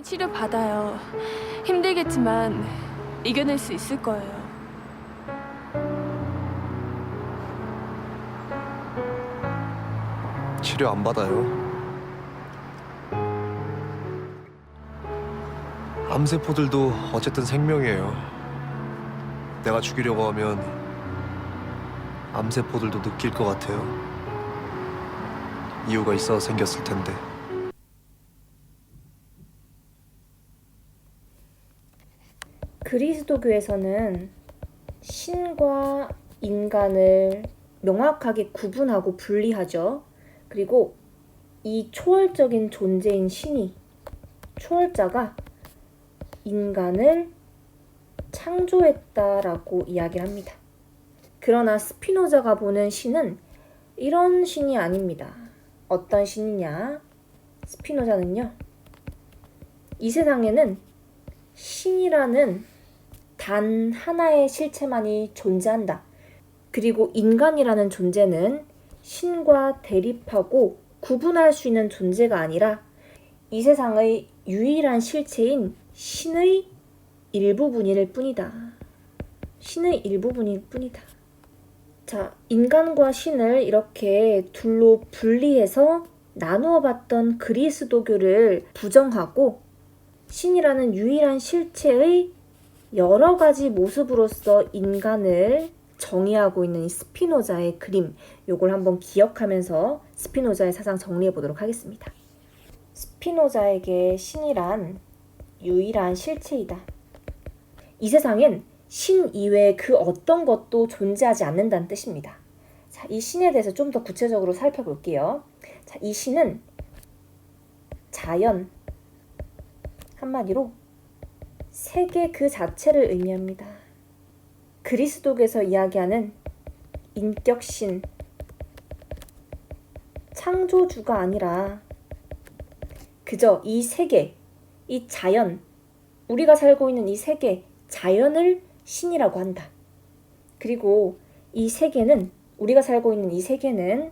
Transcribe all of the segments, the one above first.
치료 받아요. 힘들겠지만 이겨낼 수 있을 거예요. 치료 안 받아요. 암세포들도 어쨌든 생명이에요. 내가 죽이려고 하면 암세포들도 느낄 것 같아요. 이유가 있어 생겼을 텐데. 그리스도교에서는 신과 인간을 명확하게 구분하고 분리하죠. 그리고 이 초월적인 존재인 신이, 초월자가 인간을 창조했다라고 이야기를 합니다. 그러나 스피노자가 보는 신은 이런 신이 아닙니다. 어떤 신이냐? 스피노자는요, 이 세상에는 신이라는 단 하나의 실체만이 존재한다. 그리고 인간이라는 존재는 신과 대립하고 구분할 수 있는 존재가 아니라 이 세상의 유일한 실체인 신의 일부분일 뿐이다. 신의 일부분일 뿐이다. 자, 인간과 신을 이렇게 둘로 분리해서 나누어 봤던 그리스도교를 부정하고 신이라는 유일한 실체의 여러 가지 모습으로서 인간을 정의하고 있는 이 스피노자의 그림, 요걸 한번 기억하면서 스피노자의 사상 정리해 보도록 하겠습니다. 스피노자에게 신이란 유일한 실체이다. 이 세상엔 신 이외에 그 어떤 것도 존재하지 않는다는 뜻입니다. 자, 이 신에 대해서 좀 더 구체적으로 살펴볼게요. 자, 이 신은 자연, 한마디로 세계 그 자체를 의미합니다. 그리스도교에서 이야기하는 인격신, 창조주가 아니라 그저 이 세계, 이 자연, 우리가 살고 있는 이 세계, 자연을 신이라고 한다. 그리고 이 세계는, 우리가 살고 있는 이 세계는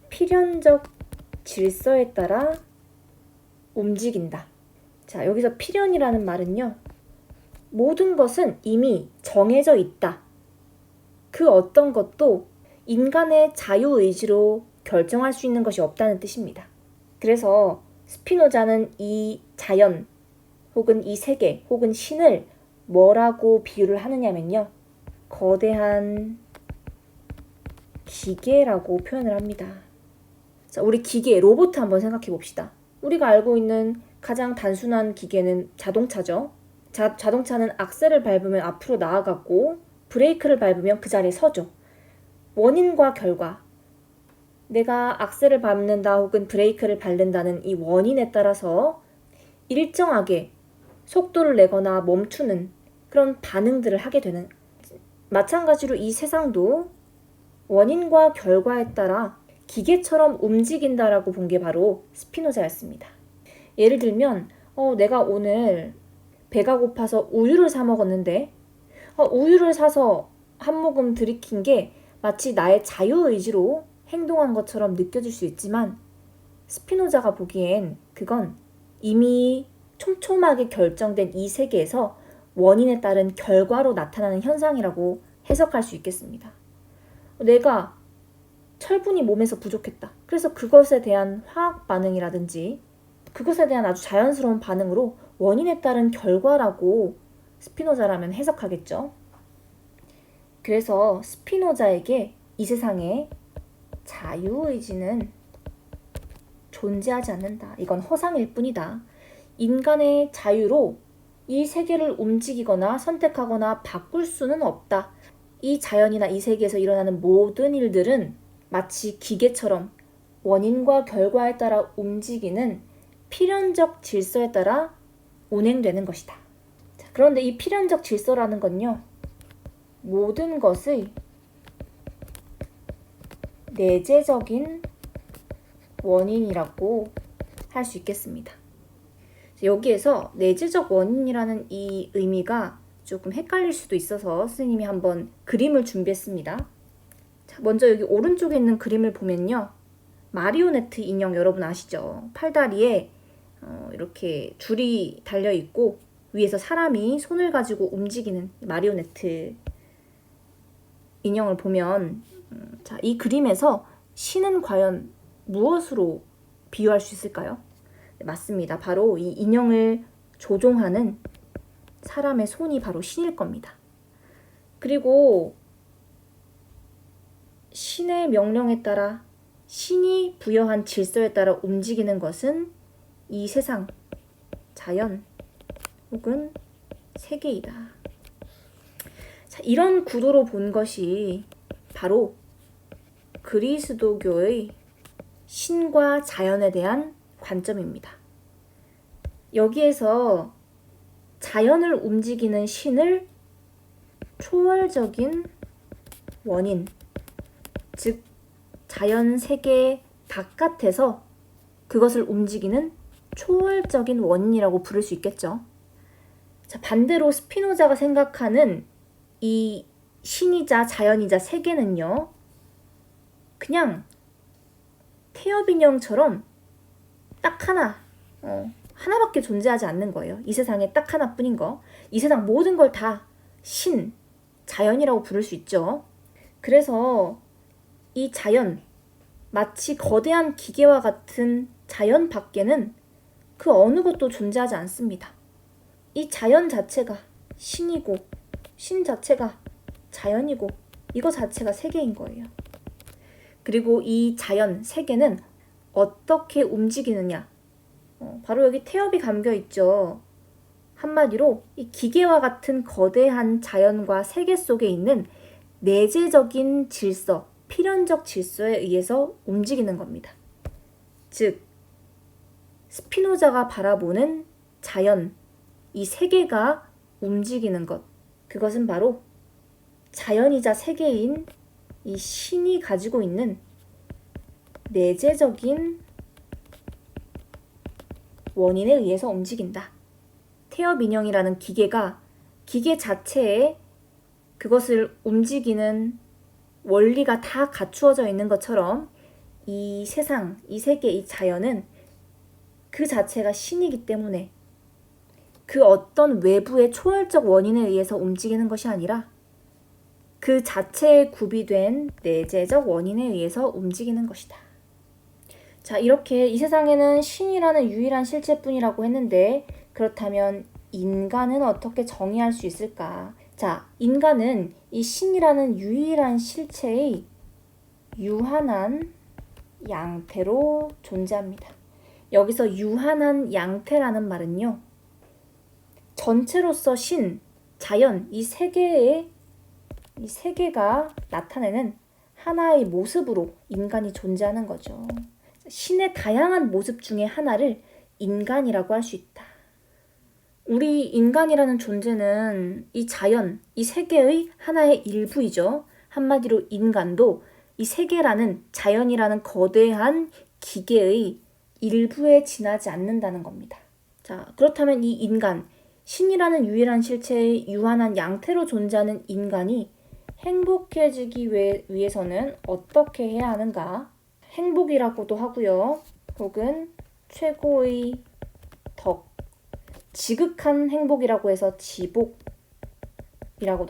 필연적 질서에 따라 움직인다. 자, 여기서 필연이라는 말은요, 모든 것은 이미 정해져 있다. 그 어떤 것도 인간의 자유의지로 결정할 수 있는 것이 없다는 뜻입니다. 그래서 스피노자는 이 자연, 혹은 이 세계, 혹은 신을 뭐라고 비유를 하느냐면요, 거대한 기계라고 표현을 합니다. 자, 우리 기계, 로봇 한번 생각해 봅시다. 우리가 알고 있는 가장 단순한 기계는 자동차죠. 자동차는 악셀을 밟으면 앞으로 나아가고 브레이크를 밟으면 그 자리에 서죠. 원인과 결과, 내가 악셀을 밟는다 혹은 브레이크를 밟는다는 이 원인에 따라서 일정하게 속도를 내거나 멈추는 그런 반응들을 하게 되는, 마찬가지로 이 세상도 원인과 결과에 따라 기계처럼 움직인다라고 본 게 바로 스피노자였습니다. 예를 들면 내가 오늘 배가 고파서 우유를 사 먹었는데 우유를 사서 한 모금 들이킨 게 마치 나의 자유의지로 행동한 것처럼 느껴질 수 있지만 스피노자가 보기엔 그건 이미 촘촘하게 결정된 이 세계에서 원인에 따른 결과로 나타나는 현상이라고 해석할 수 있겠습니다. 내가 철분이 몸에서 부족했다. 그래서 그것에 대한 화학 반응이라든지 그것에 대한 아주 자연스러운 반응으로 원인에 따른 결과라고 스피노자라면 해석하겠죠. 그래서 스피노자에게 이 세상에 자유의지는 존재하지 않는다. 이건 허상일 뿐이다. 인간의 자유로 이 세계를 움직이거나 선택하거나 바꿀 수는 없다. 이 자연이나 이 세계에서 일어나는 모든 일들은 마치 기계처럼 원인과 결과에 따라 움직이는 필연적 질서에 따라 운행되는 것이다. 자, 그런데 이 필연적 질서라는 건요, 모든 것의 내재적인 원인이라고 할 수 있겠습니다. 여기에서 내재적 원인이라는 이 의미가 조금 헷갈릴 수도 있어서 선생님이 한번 그림을 준비했습니다. 자, 먼저 여기 오른쪽에 있는 그림을 보면요, 마리오네트 인형 여러분 아시죠? 팔다리에 이렇게 줄이 달려 있고 위에서 사람이 손을 가지고 움직이는 마리오네트 인형을 보면 자, 이 그림에서 신은 과연 무엇으로 비유할 수 있을까요? 네, 맞습니다. 바로 이 인형을 조종하는 사람의 손이 바로 신일 겁니다. 그리고 신의 명령에 따라 신이 부여한 질서에 따라 움직이는 것은 이 세상, 자연 혹은 세계이다. 자, 이런 구도로 본 것이 바로 그리스도교의 신과 자연에 대한 관점입니다. 여기에서 자연을 움직이는 신을 초월적인 원인, 즉 자연 세계 바깥에서 그것을 움직이는 초월적인 원인이라고 부를 수 있겠죠. 자, 반대로 스피노자가 생각하는 이 신이자 자연이자 세계는요, 그냥 태엽 인형처럼 딱 하나, 하나밖에 존재하지 않는 거예요. 이 세상에 딱 하나뿐인 거. 이 세상 모든 걸 다 신, 자연이라고 부를 수 있죠. 그래서 이 자연, 마치 거대한 기계와 같은 자연 밖에는 그 어느 것도 존재하지 않습니다. 이 자연 자체가 신이고 신 자체가 자연이고 이거 자체가 세계인 거예요. 그리고 이 자연, 세계는 어떻게 움직이느냐? 바로 여기 태엽이 감겨 있죠. 한마디로 이 기계와 같은 거대한 자연과 세계 속에 있는 내재적인 질서, 필연적 질서에 의해서 움직이는 겁니다. 즉, 스피노자가 바라보는 자연, 이 세계가 움직이는 것, 그것은 바로 자연이자 세계인 이 신이 가지고 있는 내재적인 원인에 의해서 움직인다. 태엽 인형이라는 기계가 기계 자체에 그것을 움직이는 원리가 다 갖추어져 있는 것처럼 이 세상, 이 세계, 이 자연은 그 자체가 신이기 때문에 그 어떤 외부의 초월적 원인에 의해서 움직이는 것이 아니라 그 자체에 구비된 내재적 원인에 의해서 움직이는 것이다. 자, 이렇게 이 세상에는 신이라는 유일한 실체뿐이라고 했는데 그렇다면 인간은 어떻게 정의할 수 있을까? 자, 인간은 이 신이라는 유일한 실체의 유한한 양태로 존재합니다. 여기서 유한한 양태라는 말은요, 전체로서 신, 자연, 이 세계가 나타내는 하나의 모습으로 인간이 존재하는 거죠. 신의 다양한 모습 중에 하나를 인간이라고 할 수 있다. 우리 인간이라는 존재는 이 자연, 이 세계의 하나의 일부이죠. 한마디로 인간도 이 세계라는 자연이라는 거대한 기계의 일부에 지나지 않는다는 겁니다. 자, 그렇다면 이 인간, 신이라는 유일한 실체의 유한한 양태로 존재하는 인간이 행복해지기 위해서는 어떻게 해야 하는가? 행복이라고도 하고요. 혹은 최고의 덕, 지극한 행복이라고 해서 지복이라고도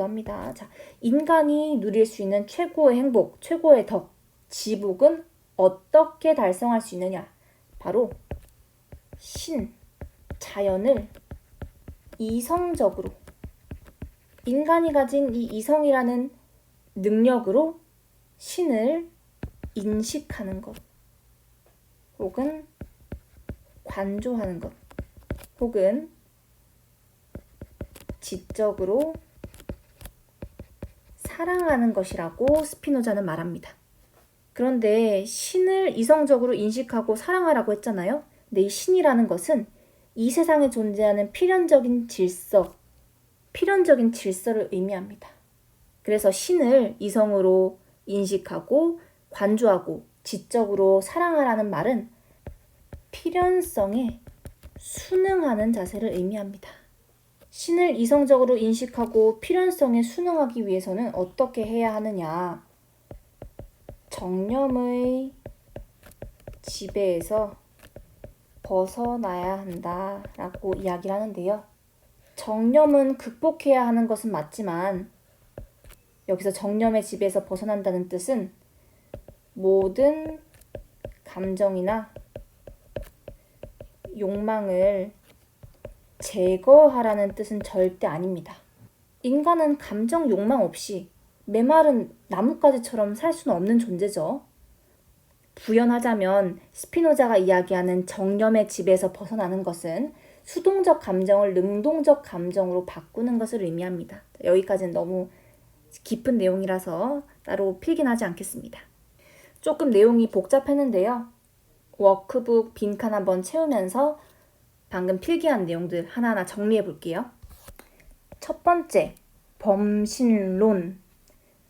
합니다. 자, 인간이 누릴 수 있는 최고의 행복, 최고의 덕, 지복은 어떻게 달성할 수 있느냐? 바로 신, 자연을 이성적으로, 인간이 가진 이 이성이라는 능력으로 신을 인식하는 것, 혹은 관조하는 것, 혹은 지적으로 사랑하는 것이라고 스피노자는 말합니다. 그런데 신을 이성적으로 인식하고 사랑하라고 했잖아요. 근데 이 신이라는 것은 이 세상에 존재하는 필연적인 질서를 의미합니다. 그래서 신을 이성으로 인식하고 관조하고 지적으로 사랑하라는 말은 필연성에 순응하는 자세를 의미합니다. 신을 이성적으로 인식하고 필연성에 순응하기 위해서는 어떻게 해야 하느냐? 정념의 지배에서 벗어나야 한다라고 이야기를 하는데요. 정념은 극복해야 하는 것은 맞지만 여기서 정념의 지배에서 벗어난다는 뜻은 모든 감정이나 욕망을 제거하라는 뜻은 절대 아닙니다. 인간은 감정 욕망 없이 메마른 나뭇가지처럼 살 수는 없는 존재죠. 부연하자면 스피노자가 이야기하는 정념의 지배에서 벗어나는 것은 수동적 감정을 능동적 감정으로 바꾸는 것을 의미합니다. 여기까지는 너무 깊은 내용이라서 따로 필기하지 않겠습니다. 조금 내용이 복잡했는데요. 워크북 빈칸 한번 채우면서 방금 필기한 내용들 하나하나 정리해 볼게요. 첫 번째, 범신론.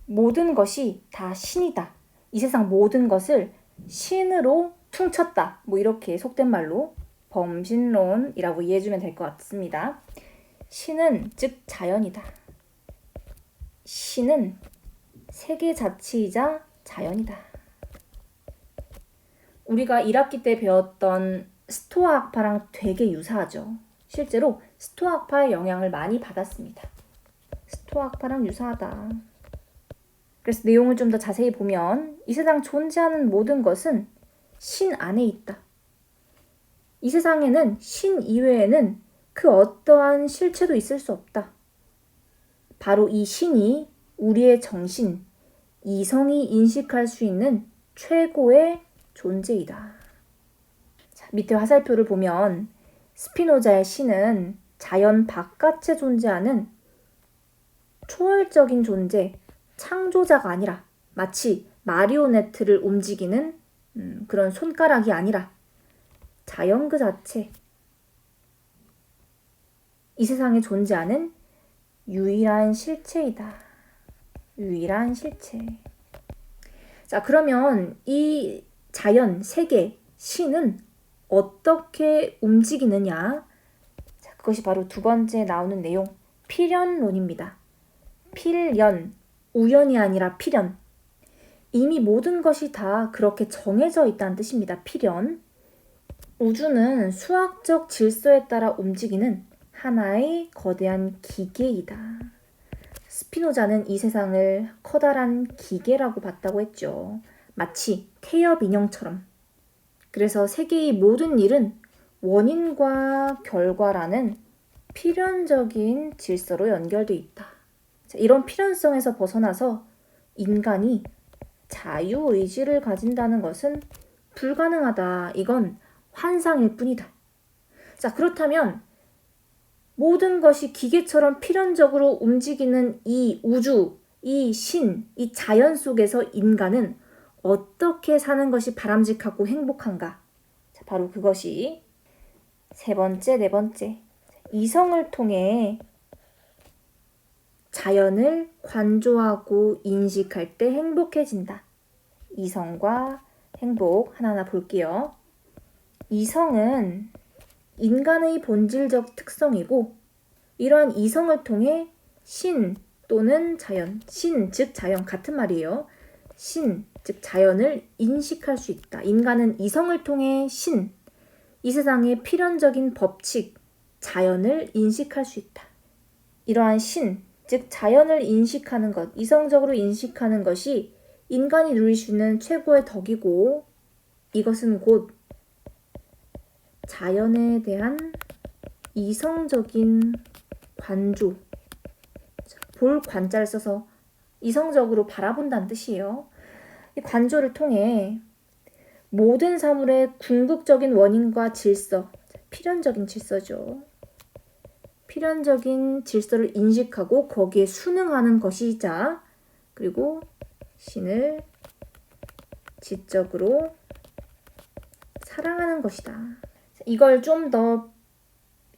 모든 것이 다 신이다. 이 세상 모든 것을 신으로 퉁쳤다. 뭐 이렇게 속된 말로 범신론이라고 이해해주면 될 것 같습니다. 신은 즉 자연이다. 신은 세계 자체이자 자연이다. 우리가 1학기 때 배웠던 스토아 학파랑 되게 유사하죠. 실제로 스토아 학파의 영향을 많이 받았습니다. 스토아 학파랑 유사하다. 그래서 내용을 좀 더 자세히 보면 이 세상 존재하는 모든 것은 신 안에 있다. 이 세상에는 신 이외에는 그 어떠한 실체도 있을 수 없다. 바로 이 신이 우리의 정신, 이성이 인식할 수 있는 최고의 존재이다. 자, 밑에 화살표를 보면 스피노자의 신은 자연 바깥에 존재하는 초월적인 존재, 창조자가 아니라 마치 마리오네트를 움직이는 그런 손가락이 아니라 자연 그 자체, 이 세상에 존재하는 유일한 실체이다. 유일한 실체. 자, 그러면 이 자연, 세계, 신은 어떻게 움직이느냐? 자, 그것이 바로 두 번째 나오는 내용, 필연론입니다. 필연, 우연이 아니라 필연. 이미 모든 것이 다 그렇게 정해져 있다는 뜻입니다. 필연. 우주는 수학적 질서에 따라 움직이는 하나의 거대한 기계이다. 스피노자는 이 세상을 커다란 기계라고 봤다고 했죠. 마치 태엽 인형처럼. 그래서 세계의 모든 일은 원인과 결과라는 필연적인 질서로 연결되어 있다. 이런 필연성에서 벗어나서 인간이 자유의지를 가진다는 것은 불가능하다. 이건 환상일 뿐이다. 자, 그렇다면 모든 것이 기계처럼 필연적으로 움직이는 이 우주, 이 신, 이 자연 속에서 인간은 어떻게 사는 것이 바람직하고 행복한가? 자, 바로 그것이 세 번째, 네 번째. 이성을 통해 자연을 관조하고 인식할 때 행복해진다. 이성과 행복 하나하나 볼게요. 이성은 인간의 본질적 특성이고 이러한 이성을 통해 신 또는 자연, 신 즉 자연 같은 말이에요. 신 즉 자연을 인식할 수 있다. 인간은 이성을 통해 신, 이 세상의 필연적인 법칙, 자연을 인식할 수 있다. 이러한 신, 즉 자연을 인식하는 것, 이성적으로 인식하는 것이 인간이 누릴 수 있는 최고의 덕이고 이것은 곧 자연에 대한 이성적인 관조, 볼 관자를 써서 이성적으로 바라본다는 뜻이에요. 이 관조를 통해 모든 사물의 궁극적인 원인과 질서, 필연적인 질서죠. 필연적인 질서를 인식하고 거기에 순응하는 것이자 그리고 신을 지적으로 사랑하는 것이다. 이걸 좀 더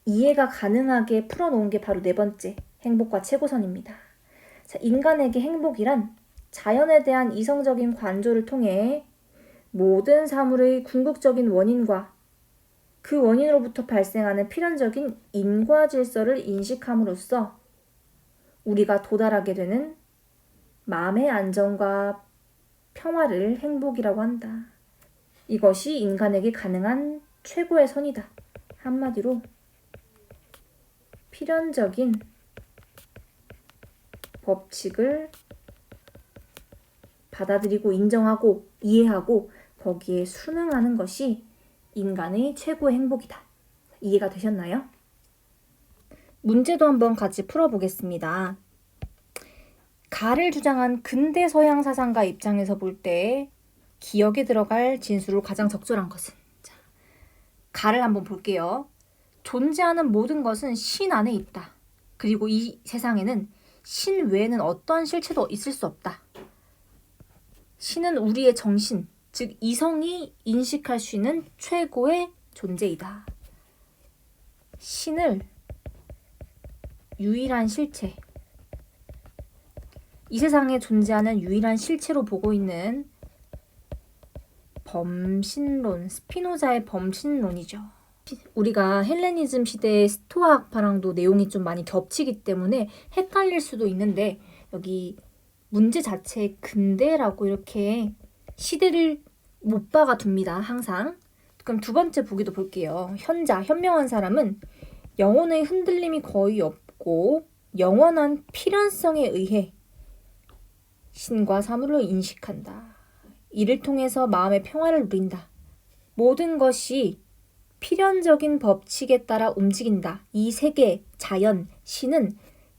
이해가 가능하게 풀어놓은 게 바로 네 번째, 행복과 최고선입니다. 자, 인간에게 행복이란 자연에 대한 이성적인 관조를 통해 모든 사물의 궁극적인 원인과 그 원인으로부터 발생하는 필연적인 인과 질서를 인식함으로써 우리가 도달하게 되는 마음의 안정과 평화를 행복이라고 한다. 이것이 인간에게 가능한 최고의 선이다. 한마디로 필연적인 법칙을 받아들이고 인정하고 이해하고 거기에 순응하는 것이 인간의 최고의 행복이다. 이해가 되셨나요? 문제도 한번 같이 풀어보겠습니다. 가를 주장한 근대 서양 사상가 입장에서 볼 때 기억에 들어갈 진술로 가장 적절한 것은, 자, 가를 한번 볼게요. 존재하는 모든 것은 신 안에 있다. 그리고 이 세상에는 신 외에는 어떠한 실체도 있을 수 없다. 신은 우리의 정신, 즉 이성이 인식할 수 있는 최고의 존재이다. 신을 유일한 실체, 이 세상에 존재하는 유일한 실체로 보고 있는 범신론, 스피노자의 범신론이죠. 우리가 헬레니즘 시대의 스토아 학파랑도 내용이 좀 많이 겹치기 때문에 헷갈릴 수도 있는데, 여기 문제 자체에 근대라고 이렇게 시대를 못 박아 둡니다. 항상. 그럼 두 번째 보기도 볼게요. 현명한 사람은 영혼의 흔들림이 거의 없고 영원한 필연성에 의해 신과 사물을 인식한다. 이를 통해서 마음의 평화를 누린다. 모든 것이 필연적인 법칙에 따라 움직인다. 이 세계, 자연, 신은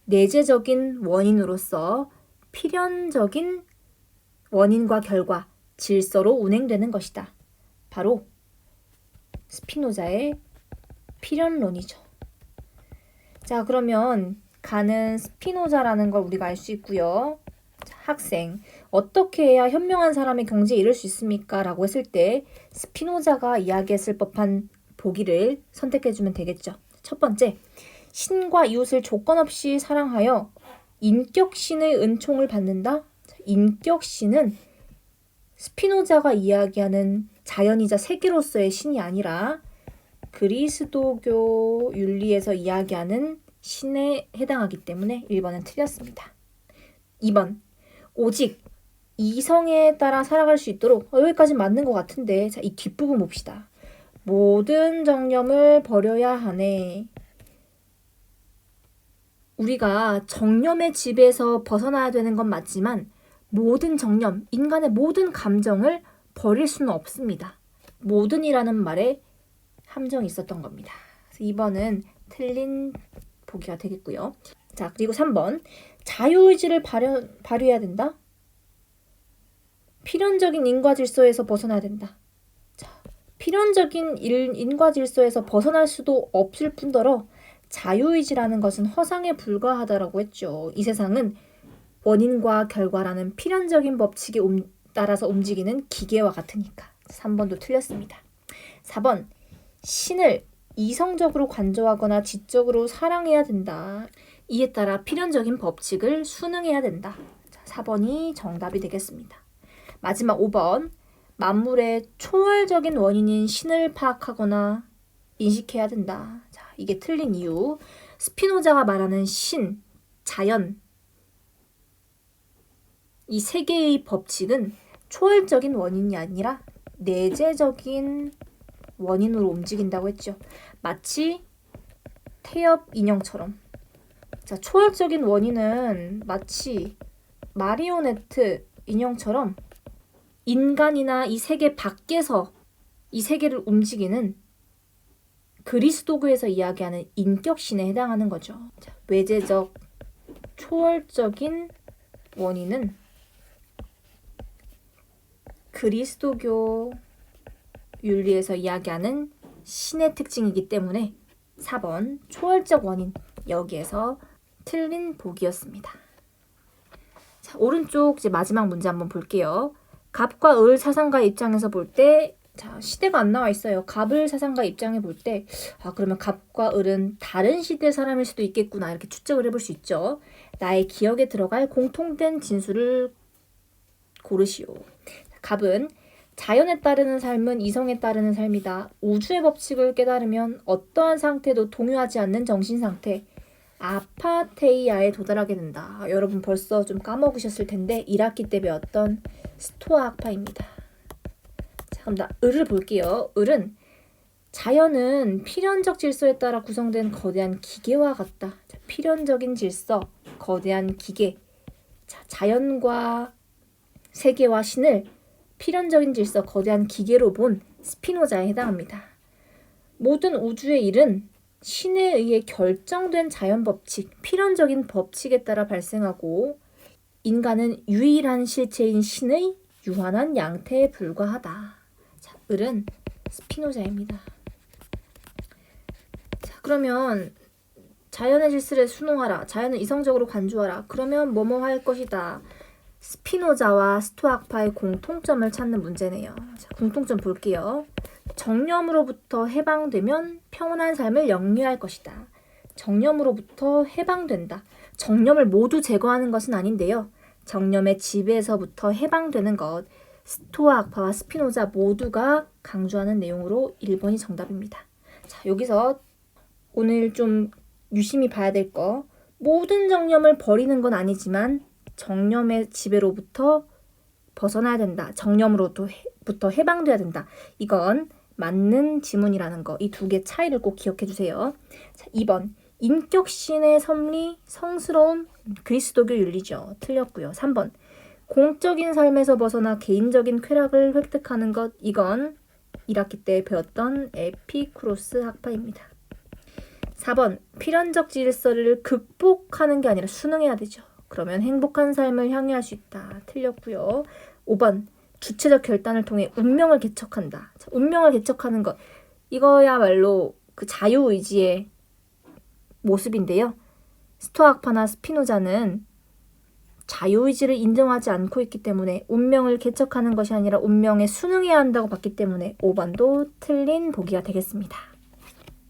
내재적인 원인으로서 필연적인 원인과 결과, 질서로 운행되는 것이다. 바로 스피노자의 필연론이죠. 자, 그러면 가는 스피노자라는 걸 우리가 알 수 있고요. 자, 학생, 어떻게 해야 현명한 사람의 경지에 이를 수 있습니까? 라고 했을 때 스피노자가 이야기했을 법한 보기를 선택해주면 되겠죠. 첫 번째, 신과 이웃을 조건 없이 사랑하여 인격신의 은총을 받는다. 인격신은 스피노자가 이야기하는 자연이자 세계로서의 신이 아니라 그리스도교 윤리에서 이야기하는 신에 해당하기 때문에 1번은 틀렸습니다. 2번, 오직 이성에 따라 살아갈 수 있도록, 여기까지 맞는 것 같은데, 자, 이 뒷부분 봅시다. 모든 정념을 버려야 하네. 우리가 정념의 지배에서 벗어나야 되는 건 맞지만 모든 정념, 인간의 모든 감정을 버릴 수는 없습니다. 모든이라는 말에 함정이 있었던 겁니다. 그래서 2번은 틀린 보기가 되겠고요. 자, 그리고 3번. 자유의지를 발휘해야 된다. 필연적인 인과 질서에서 벗어나야 된다. 자, 필연적인 인과 질서에서 벗어날 수도 없을 뿐더러 자유의지라는 것은 허상에 불과하다라고 했죠. 이 세상은 원인과 결과라는 필연적인 법칙에 따라서 움직이는 기계와 같으니까. 3번도 틀렸습니다. 4번, 신을 이성적으로 관조하거나 지적으로 사랑해야 된다. 이에 따라 필연적인 법칙을 순응해야 된다. 자, 4번이 정답이 되겠습니다. 마지막 5번, 만물의 초월적인 원인인 신을 파악하거나 인식해야 된다. 자, 이게 틀린 이유. 스피노자가 말하는 신, 자연, 이 세 개의 법칙은 초월적인 원인이 아니라 내재적인 원인으로 움직인다고 했죠. 마치 태엽 인형처럼. 자, 초월적인 원인은 마치 마리오네트 인형처럼 인간이나 이 세계 밖에서 이 세계를 움직이는 그리스도교에서 이야기하는 인격신에 해당하는 거죠. 자, 외재적, 초월적인 원인은 그리스도교 윤리에서 이야기하는 신의 특징이기 때문에 4번 초월적 원인, 여기에서 틀린 보기였습니다. 자, 오른쪽 이제 마지막 문제 한번 볼게요. 갑과 을 사상가 입장에서 볼 때, 자, 시대가 안 나와 있어요. 갑을 사상가 입장에 볼 때, 그러면 갑과 을은 다른 시대 사람일 수도 있겠구나, 이렇게 추측을 해볼 수 있죠. 나의 기억에 들어갈 공통된 진술을 고르시오. 갑은 자연에 따르는 삶은 이성에 따르는 삶이다. 우주의 법칙을 깨달으면 어떠한 상태도 동요하지 않는 정신 상태, 아파테이아에 도달하게 된다. 여러분 벌써 좀 까먹으셨을 텐데 1학기 때 배웠던 스토아 학파입니다. 자, 그럼 나 을을 볼게요. 을은 자연은 필연적 질서에 따라 구성된 거대한 기계와 같다. 자, 필연적인 질서, 거대한 기계. 자, 자연과 세계와 신을 필연적인 질서, 거대한 기계로 본 스피노자에 해당합니다. 모든 우주의 일은 신에 의해 결정된 자연 법칙, 필연적인 법칙에 따라 발생하고 인간은 유일한 실체인 신의 유한한 양태에 불과하다. 자, 을은 스피노자입니다. 자, 그러면 자연의 질서를 순응하라. 자연을 이성적으로 간주하라. 그러면 뭐뭐 할 것이다. 스피노자와 스토아파의 공통점을 찾는 문제네요. 자, 공통점 볼게요. 정념으로부터 해방되면 평온한 삶을 영위할 것이다. 정념으로부터 해방된다. 정념을 모두 제거하는 것은 아닌데요. 정념의 지배에서부터 해방되는 것. 스토아 학파와 스피노자 모두가 강조하는 내용으로 1번이 정답입니다. 자, 여기서 오늘 좀 유심히 봐야 될 거. 모든 정념을 버리는 건 아니지만 정념의 지배로부터 벗어나야 된다. 정념으로부터 해방돼야 된다. 이건 맞는 지문이라는 거. 이 두 개 차이를 꼭 기억해 주세요. 자, 2번. 인격신의 섭리, 성스러움, 그리스도교 윤리죠. 틀렸고요. 3번. 공적인 삶에서 벗어나 개인적인 쾌락을 획득하는 것. 이건 1학기 때 배웠던 에피쿠로스 학파입니다. 4번. 필연적 질서를 극복하는 게 아니라 순응해야 되죠. 그러면 행복한 삶을 향해 할 수 있다. 틀렸고요. 5번. 주체적 결단을 통해 운명을 개척한다. 자, 운명을 개척하는 것. 이거야말로 그 자유의지의 모습인데요. 스토아학파나 스피노자는 자유의지를 인정하지 않고 있기 때문에 운명을 개척하는 것이 아니라 운명에 순응해야 한다고 봤기 때문에 5번도 틀린 보기가 되겠습니다.